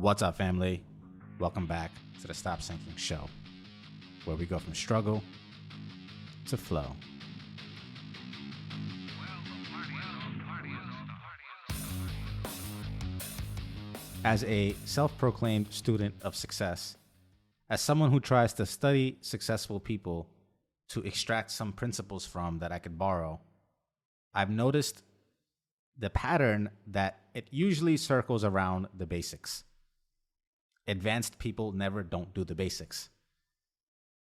What's up, family? Welcome back to the Stop Sinking Show, where we go from struggle to flow. As a self-proclaimed student of success, as someone who tries to study successful people to extract some principles from that I could borrow, I've noticed the pattern that it usually circles around the basics. Advanced people never don't do the basics.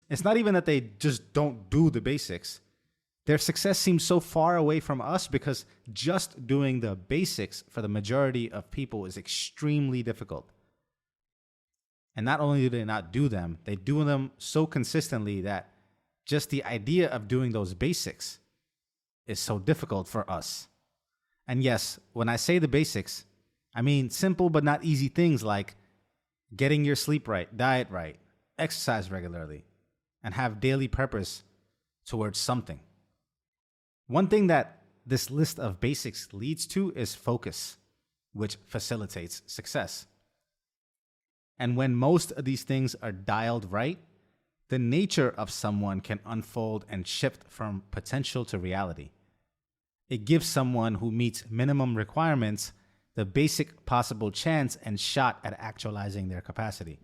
It's not even that they just don't do the basics. Their success seems so far away from us because just doing the basics for the majority of people is extremely difficult. And not only do they not do them, they do them so consistently that just the idea of doing those basics is so difficult for us. And yes, when I say the basics, I mean simple but not easy things like getting your sleep right, diet right, exercise regularly, and have daily purpose towards something. One thing that this list of basics leads to is focus, which facilitates success. And when most of these things are dialed right, the nature of someone can unfold and shift from potential to reality. It gives someone who meets minimum requirements the basic possible chance and shot at actualizing their capacity.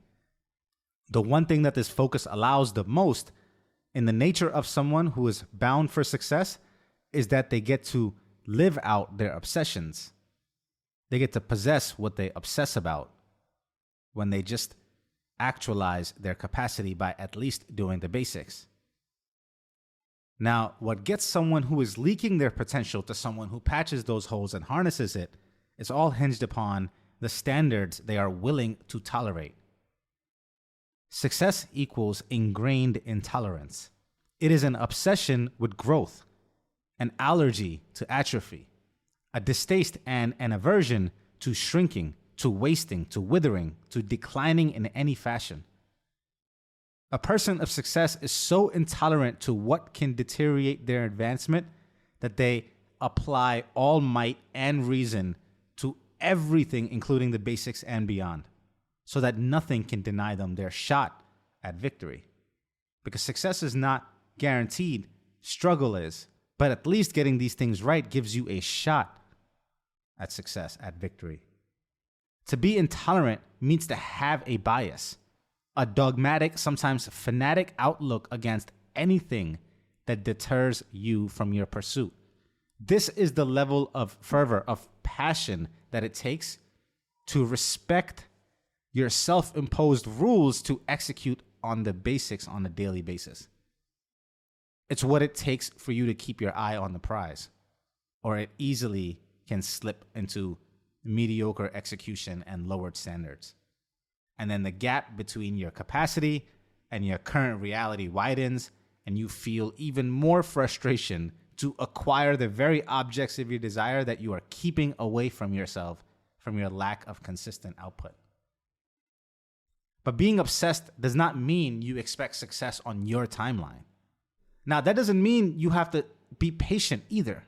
The one thing that this focus allows the most in the nature of someone who is bound for success is that they get to live out their obsessions. They get to possess what they obsess about when they just actualize their capacity by at least doing the basics. Now, what gets someone who is leaking their potential to someone who patches those holes and harnesses it is all hinged upon the standards they are willing to tolerate. Success equals ingrained intolerance. It is an obsession with growth, an allergy to atrophy, a distaste and an aversion to shrinking, to wasting, to withering, to declining in any fashion. A person of success is so intolerant to what can deteriorate their advancement that they apply all might and reason to everything, including the basics and beyond, so that nothing can deny them their shot at victory. Because success is not guaranteed, struggle is, but at least getting these things right gives you a shot at success, at victory. To be intolerant means to have a bias, a dogmatic, sometimes fanatic outlook against anything that deters you from your pursuit. This is the level of fervor, of passion that it takes to respect your self-imposed rules to execute on the basics on a daily basis. It's what it takes for you to keep your eye on the prize, or it easily can slip into mediocre execution and lowered standards. And then the gap between your capacity and your current reality widens, and you feel even more frustration to acquire the very objects of your desire that you are keeping away from yourself from your lack of consistent output. But being obsessed does not mean you expect success on your timeline. Now, that doesn't mean you have to be patient either.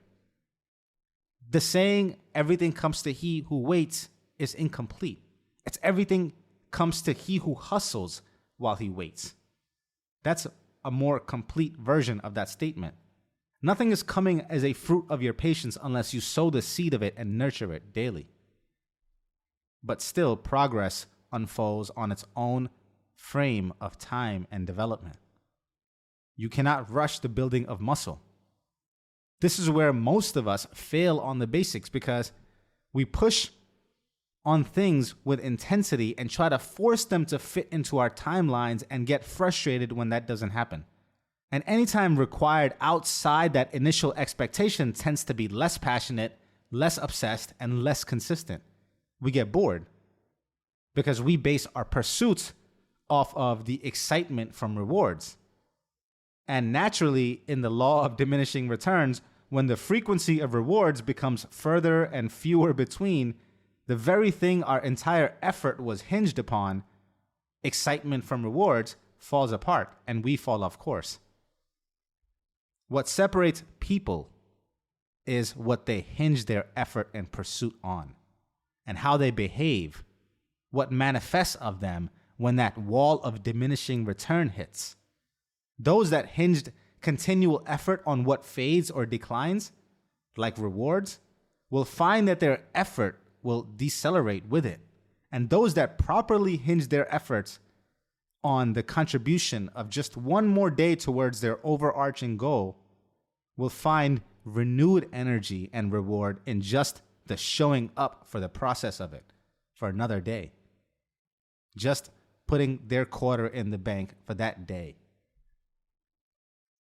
The saying, everything comes to he who waits, is incomplete. It's everything comes to he who hustles while he waits. That's a more complete version of that statement. Nothing is coming as a fruit of your patience unless you sow the seed of it and nurture it daily. But still, progress unfolds on its own frame of time and development. You cannot rush the building of muscle. This is where most of us fail on the basics because we push on things with intensity and try to force them to fit into our timelines and get frustrated when that doesn't happen. And any time required outside that initial expectation tends to be less passionate, less obsessed, and less consistent. We get bored because we base our pursuits off of the excitement from rewards. And naturally, in the law of diminishing returns, when the frequency of rewards becomes further and fewer between, the very thing our entire effort was hinged upon, excitement from rewards, falls apart and we fall off course. What separates people is what they hinge their effort and pursuit on, and how they behave what manifests of them when that wall of diminishing return hits. Those that hinged continual effort on what fades or declines, like rewards, will find that their effort will decelerate with it. And those that properly hinge their efforts on the contribution of just one more day towards their overarching goal will find renewed energy and reward in just the showing up for the process of it for another day. Just putting their quarter in the bank for that day.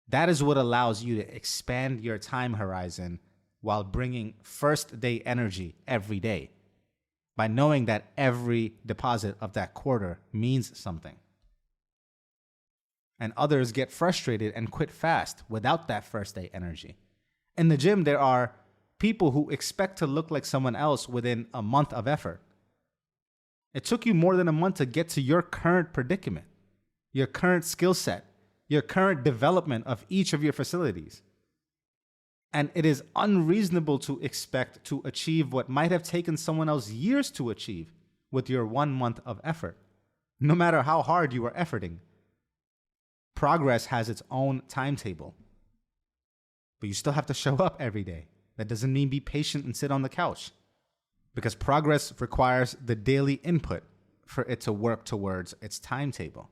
That is what allows you to expand your time horizon while bringing first day energy every day, by knowing that every deposit of that quarter means something. And others get frustrated and quit fast without that first day energy. In the gym, there are people who expect to look like someone else within a month of effort. It took you more than a month to get to your current predicament, your current skill set, your current development of each of your facilities. And it is unreasonable to expect to achieve what might have taken someone else years to achieve with your 1 month of effort, no matter how hard you are efforting. Progress has its own timetable, but you still have to show up every day. That doesn't mean be patient and sit on the couch, because progress requires the daily input for it to work towards its timetable.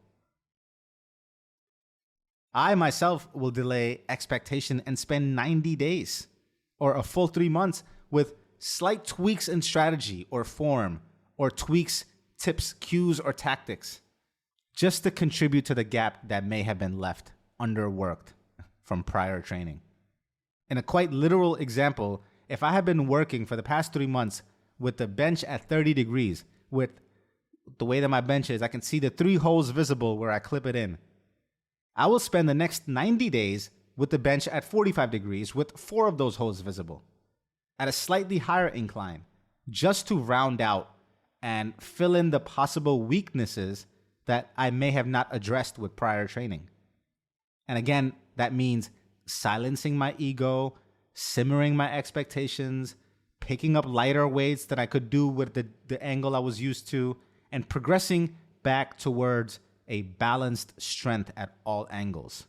I myself will delay expectation and spend 90 days or a full 3 months with slight tweaks in strategy or form, or tweaks, tips, cues, or tactics, just to contribute to the gap that may have been left underworked from prior training. In a quite literal example, if I had been working for the past 3 months with the bench at 30 degrees, with the way that my bench is, I can see the 3 holes visible where I clip it in. I will spend the next 90 days with the bench at 45 degrees with 4 of those holes visible at a slightly higher incline, just to round out and fill in the possible weaknesses that I may have not addressed with prior training. And again, that means silencing my ego, simmering my expectations, picking up lighter weights that I could do with the angle I was used to, and progressing back towards a balanced strength at all angles.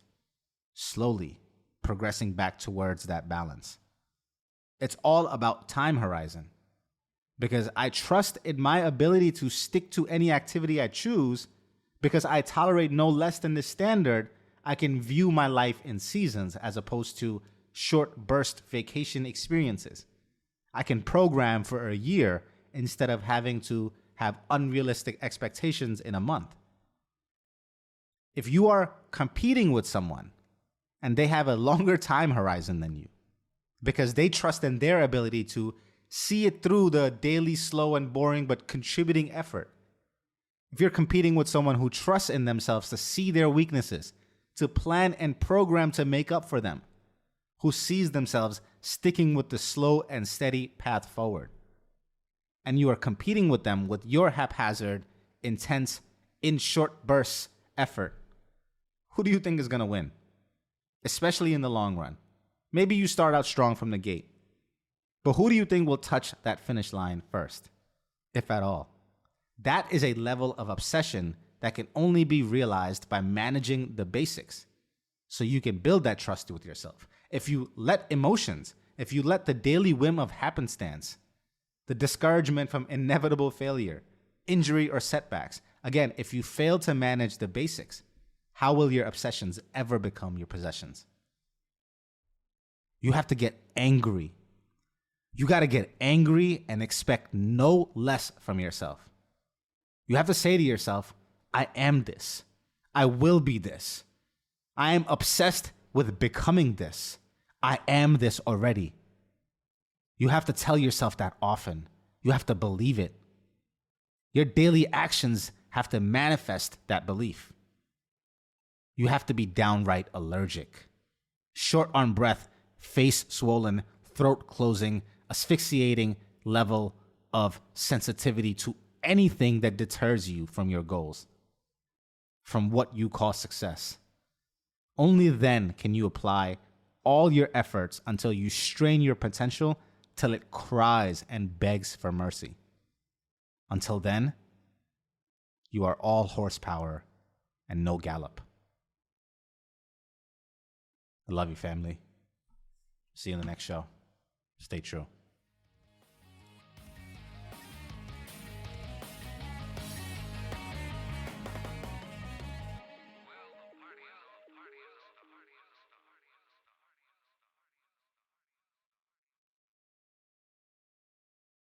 Slowly progressing back towards that balance. It's all about time horizon, because I trust in my ability to stick to any activity I choose, because I tolerate no less than the standard. I can view my life in seasons as opposed to short burst vacation experiences. I can program for a year instead of having to have unrealistic expectations in a month. If you are competing with someone and they have a longer time horizon than you, because they trust in their ability to see it through the daily slow and boring but contributing effort. If you're competing with someone who trusts in themselves to see their weaknesses, to plan and program to make up for them, who sees themselves sticking with the slow and steady path forward, and you are competing with them with your haphazard, intense, in short bursts effort, who do you think is going to win? Especially in the long run. Maybe you start out strong from the gate, but who do you think will touch that finish line first, if at all? That is a level of obsession that can only be realized by managing the basics, so you can build that trust with yourself. If you let emotions, if you let the daily whim of happenstance, the discouragement from inevitable failure, injury, or setbacks, again, if you fail to manage the basics, how will your obsessions ever become your possessions? You have to get angry. You got to get angry and expect no less from yourself. You have to say to yourself, I am this. I will be this. I am obsessed with becoming this. I am this already. You have to tell yourself that often. You have to believe it. Your daily actions have to manifest that belief. You have to be downright allergic. Short on breath, face swollen, throat closing, asphyxiating level of sensitivity to anything that deters you from your goals, from what you call success. Only then can you apply all your efforts until you strain your potential till it cries and begs for mercy. Until then, You are all horsepower and no gallop. I love you, family. See you in the next show. Stay true.